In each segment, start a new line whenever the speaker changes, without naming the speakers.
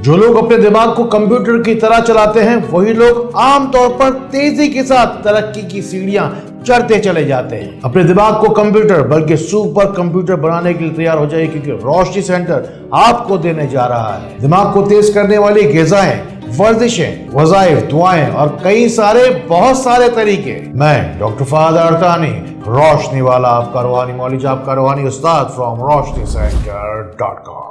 जो लोग अपने दिमाग को कंप्यूटर की तरह चलाते हैं वही लोग आम तौर पर तेजी के साथ तरक्की की सीढ़ियां चढ़ते चले जाते हैं। अपने दिमाग को कंप्यूटर बल्कि सुपर कंप्यूटर बनाने के लिए तैयार हो जाइए, क्योंकि रोशनी सेंटर आपको देने जा रहा है दिमाग को तेज करने वाली ग़िज़ाएं, वर्जिशें, वज़ाइफ, दुआएं और कई सारे बहुत सारे तरीके। मैं डॉक्टर फहद अरकानी, रोशनी वाला आपका रूहानी मौलवी, आपका रूहानी उस्ताद फ्रॉम roshnicenter.com।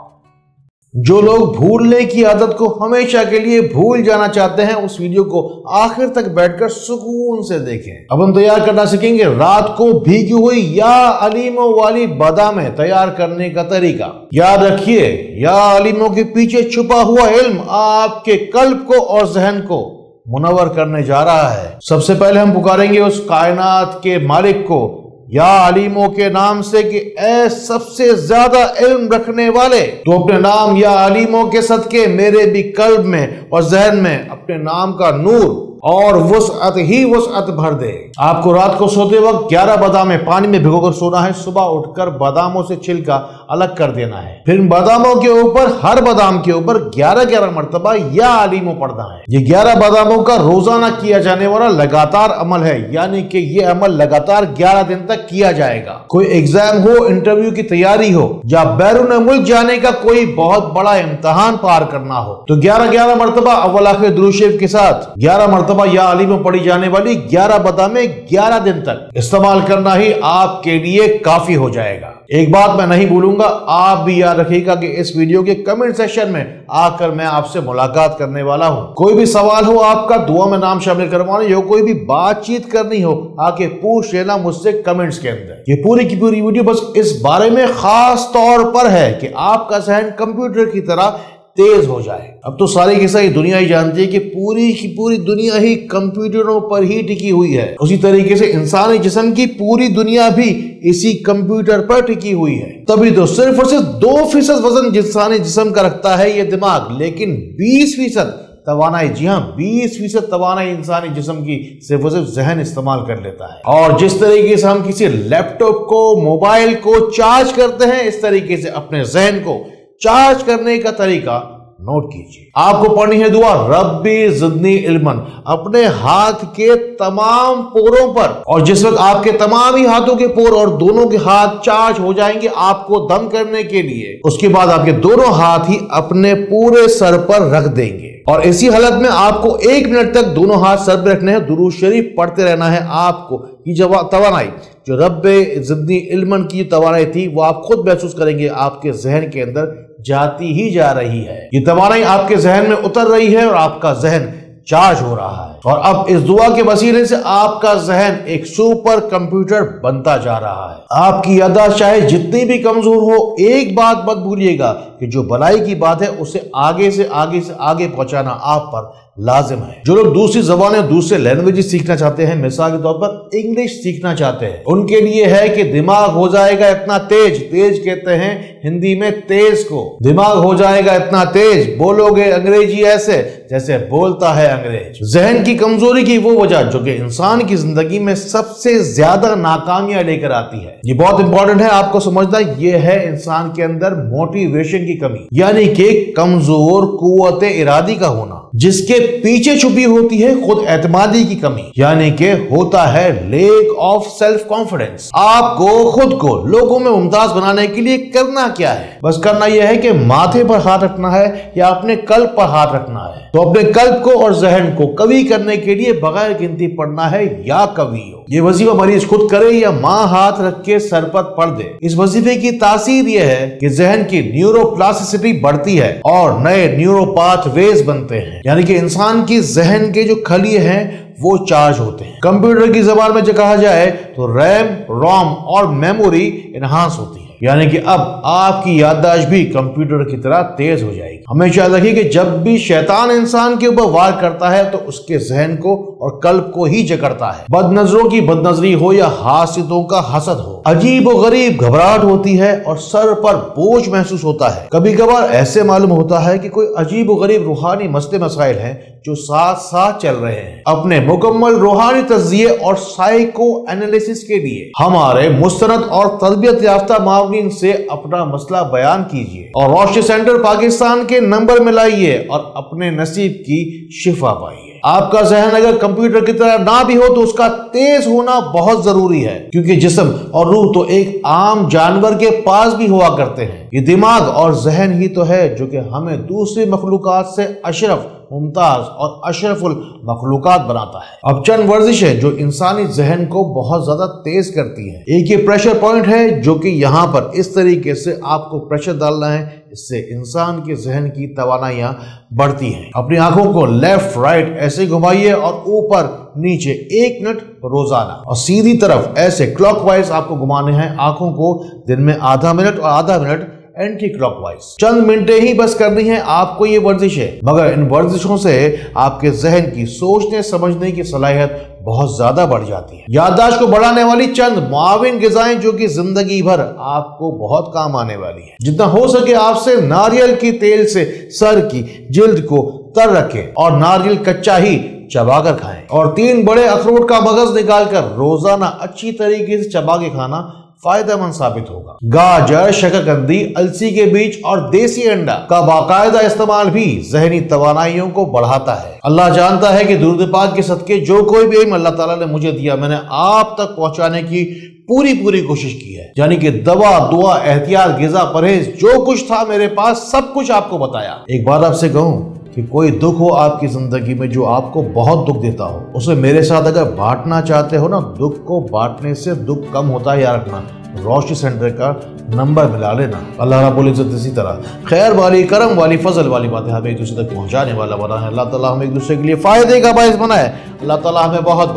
जो लोग भूलने की आदत को हमेशा के लिए भूल जाना चाहते हैं उस वीडियो को आखिर तक बैठकर सुकून से देखें। अब हम तैयार करना सीखेंगे रात को भीगी हुई या अलीमों वाली बादामें तैयार करने का तरीका। याद रखिए, या अलीमों के पीछे छुपा हुआ इल्म आपके कल्ब को और जहन को मुनव्वर करने जा रहा है। सबसे पहले हम पुकारेंगे उस कायनात के मालिक को या अलीमों के नाम से कि ऐ सबसे ज्यादा इल्म रखने वाले, तो अपने नाम या अलीमों के सदके मेरे भी कल्ब में और जहन में अपने नाम का नूर और वुसअत ही वुसअत भर दे। आपको रात को सोते वक्त 11 बादामें पानी में भिगोकर सोना है। सुबह उठकर बादामों से छिलका अलग कर देना है। फिर बादामों के ऊपर, हर बादाम के ऊपर 11-11 मरतबा या अलीमों पढ़ना है। ये 11 बादामों का रोजाना किया जाने वाला लगातार अमल है, यानी कि ये अमल लगातार 11 दिन तक किया जाएगा। कोई एग्जाम हो, इंटरव्यू की तैयारी हो या बैरून मुल्क जाने का कोई बहुत बड़ा इम्तिहान पार करना हो, तो 11-11 मरतबा अव्वल आखिर दुरूद शरीफ के साथ 11 मरतबा या अली में पढ़ी जाने वाली 11 बादामें 11 दिन तक इस्तेमाल करना ही आपके लिए काफी हो जाएगा। एक बात मैं नहीं भूलूंगा, आप भी याद रखिएगा कि इस वीडियो के कमेंट सेक्शन में आकर मैं आपसे मुलाकात करने वाला हूं। कोई भी सवाल हो आपका, दुआ में नाम शामिल करवाना हो, कोई भी बातचीत करनी हो, आके पूछ लेना मुझसे कमेंट्स के अंदर। ये पूरी की पूरी वीडियो बस इस बारे में खास तौर पर है कि आपका जहन कंप्यूटर की तरह तेज हो जाए। अब तो सारी की सारी दुनिया ही जानती है कि पूरी की पूरी दुनिया ही कंप्यूटरों पर ही टिकी हुई है। उसी तरीके से इंसानी जिस्म की पूरी दुनिया भी इसी कंप्यूटर पर टिकी हुई है। तभी तो सिर्फ और सिर्फ 2% वजन इंसानी जिस्म का रखता है ये दिमाग, लेकिन 20% तवानाई, जी हाँ 20% तवानाई इंसानी जिस्म की सिर्फ और सिर्फ जहन इस्तेमाल कर लेता है। और जिस तरीके से हम किसी लैपटॉप को, मोबाइल को चार्ज करते हैं, इस तरीके से अपने जहन को चार्ज करने का तरीका नोट कीजिए। आपको पढ़नी है दुआ रब्बी ज़िदनी इल्मन अपने हाथ के तमाम पोरों पर, और जिस वक्त आपके तमाम ही हाथों के पोर और दोनों के हाथ चार्ज हो जाएंगे आपको दम करने के लिए, उसके बाद आपके दोनों हाथ ही अपने पूरे सर पर रख देंगे और इसी हालत में आपको 1 मिनट तक दोनों हाथ सर पर रखने हैं। दुरूद शरीफ पढ़ते रहना है आपको। ये तवानाई जो रब्बे ज़िदनी इल्मन की तवानाई थी वो आप खुद महसूस करेंगे आपके जहन के अंदर जाती ही जा रही है। ये तवानाई आपके जहन में उतर रही है और आपका जहन चार्ज हो रहा है। और अब इस दुआ के वसीले से आपका जहन एक सुपर कंप्यूटर बनता जा रहा है। आपकी याददाश्त चाहे जितनी भी कमजोर हो, एक बात मत भूलिएगा कि जो भलाई की बात है उसे आगे से आगे पहुंचाना आप पर लाजिम है। जो लोग दूसरी जबानें, दूसरे लैंग्वेजेस सीखना चाहते हैं, मिसाल के तौर पर इंग्लिश सीखना चाहते हैं, उनके लिए है कि दिमाग हो जाएगा इतना तेज, तेज कहते हैं हिंदी में तेज को, दिमाग हो जाएगा इतना तेज, बोलोगे अंग्रेजी ऐसे जैसे बोलता है अंग्रेज। जहन की कमजोरी की वो वजह जो कि इंसान की जिंदगी में सबसे ज्यादा नाकामियां लेकर आती है, ये बहुत इंपॉर्टेंट है आपको समझना। ये है इंसान के अंदर मोटिवेशन की कमी, यानी कि कमजोर कुव्वत इरादी का होना, जिसके पीछे छुपी होती है खुद एतमादी की कमी, यानी कि होता है लेक ऑफ सेल्फ कॉन्फिडेंस। आपको खुद को लोगों में मुमताज बनाने के लिए करना क्या है? बस करना यह है कि माथे पर हाथ रखना है या अपने कल्ब पर हाथ रखना है। तो अपने कल्ब को और जहन को कवी करने के लिए बगैर गिनती पढ़ना है या कवी हो। ये वजीफा मरीज खुद करे या माँ हाथ रख के सर पर पढ़ दे। इस वजीफे की तासीर यह है कि जहन की न्यूरोप्लास्टिसिटी बढ़ती है और नए न्यूरोपाथवेज बनते हैं, यानी कि इंसान की जहन के जो खलिए हैं वो चार्ज होते हैं। कंप्यूटर की जबान में जो कहा जाए तो रैम, रोम और मेमोरी एनहांस होती है, यानी कि अब आपकी याददाश्त भी कंप्यूटर की तरह तेज हो जाएगी। हमेशा याद रखिए कि जब भी शैतान इंसान के ऊपर वार करता है तो उसके जहन को और कल्ब को ही जकड़ता है। बदनजरों की बदनजरी हो या हासिदों का हसद हो, अजीब और गरीब घबराहट होती है और सर पर बोझ महसूस होता है। कभी कभार ऐसे मालूम होता है कि कोई अजीब और गरीब रूहानी मसले मसाइल हैं जो साथ साथ चल रहे हैं। अपने मुकम्मल रूहानी तज़किये और साइको एनालिसिस के लिए हमारे मुस्तनद और तरबियत याफ्ता मामूनी معاونین سے اپنا مسئلہ بیان کیجئے اور روشنی سینٹر پاکستان کے نمبر میں لائیے اور اپنے نصیب کی شفا پائیے۔ آپ کا ذہن اگر کمپیوٹر کی طرح نہ بھی ہو تو اس کا تیز ہونا بہت ضروری ہے، کیونکہ جسم اور روح تو ایک عام جانور کے پاس بھی ہوا کرتے ہیں۔ یہ دماغ اور ذہن ہی تو ہے جو کہ ہمیں دوسری مخلوقات سے اشرف، ممتاز اور اشرف المخلوقات بناتا ہے۔ اب چند ورزشیں جو انسانی ذہن کو بہت زیادہ تیز کرتی ہیں۔ ایک یہ پریشر پوائنٹ ہے جو کہ یہاں پر اس طریقے سے آپ کو پریشر ڈالنا ہے، اس سے انسان کے ذہن کی توانائیاں بڑھتی ہیں۔ اپنی آنکھوں کو لیفٹ رائٹ ایسے گھمائیے اور اوپر نیچے 1 منٹ روزانہ، اور سیدھی طرف ایسے کلاک وائز آپ کو گھمانے ہیں آنکھوں کو، دن میں آدھا منٹ اور آدھا منٹ اینٹی کلاک وائز۔ چند منٹیں ہی بس کرنی ہے آپ کو یہ ورزش ہے، مگر ان ورزشوں سے آپ کے ذہن کی سوچنے سمجھنے کی صلاحیت بہت زیادہ بڑھ جاتی ہے۔ یادداشت کو بڑھانے والی چند معاون غذائیں جو کہ زندگی بھر آپ کو بہت کام آنے والی ہیں۔ جتنا ہو سکے آپ سے ناریل کی تیل سے سر کی جلد کو تر رکھیں اور ناریل کچا ہی چبا کر کھائیں، اور 3 بڑے اخروٹ کا مغز نکال کر روزانہ اچھی طریقے سے چبا کے کھانا فائدہ مند ثابت ہوگا۔ گاجر، شکرقندی، السی کے بیج اور دیسی انڈا کا باقاعدہ استعمال بھی ذہنی توانائیوں کو بڑھاتا ہے۔ اللہ جانتا ہے کہ درود پاک کے صدقے جو کوئی بھی علم اللہ تعالیٰ نے مجھے دیا میں نے آپ تک پہنچانے کی پوری کوشش کی ہے، یعنی کہ دوا، دعا، احتیاط، غذا، پرہیز، جو کچھ تھا میرے پاس سب کچھ آپ کو بتایا۔ ایک بات آپ سے کہوں کہ کوئی دکھ ہو آپ کی زندگی میں جو آپ کو بہت دکھ دیتا ہو، اسے میرے ساتھ اگر بانٹنا چاہتے ہو نا، دکھ کو بانٹنے سے دکھ کم ہوتا ہے، یاد رکھنا۔ روشنی سینٹر کا نمبر ملا لینا۔ اللہ رب العزت اسی طرح خیر والی، کرم والی، فضل والی باتیں ہمیں ایک دوسرے تک پہنچانے والا بنا ہے۔ اللہ تعالیٰ ہمیں ایک دوسرے کے لیے فائدے کا باعث بنائے۔ اللہ تعالیٰ ہمیں بہت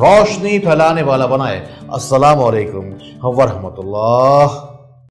روشنی پھیلانے والا بنائے۔ السلام علیکم ورحمۃ اللہ۔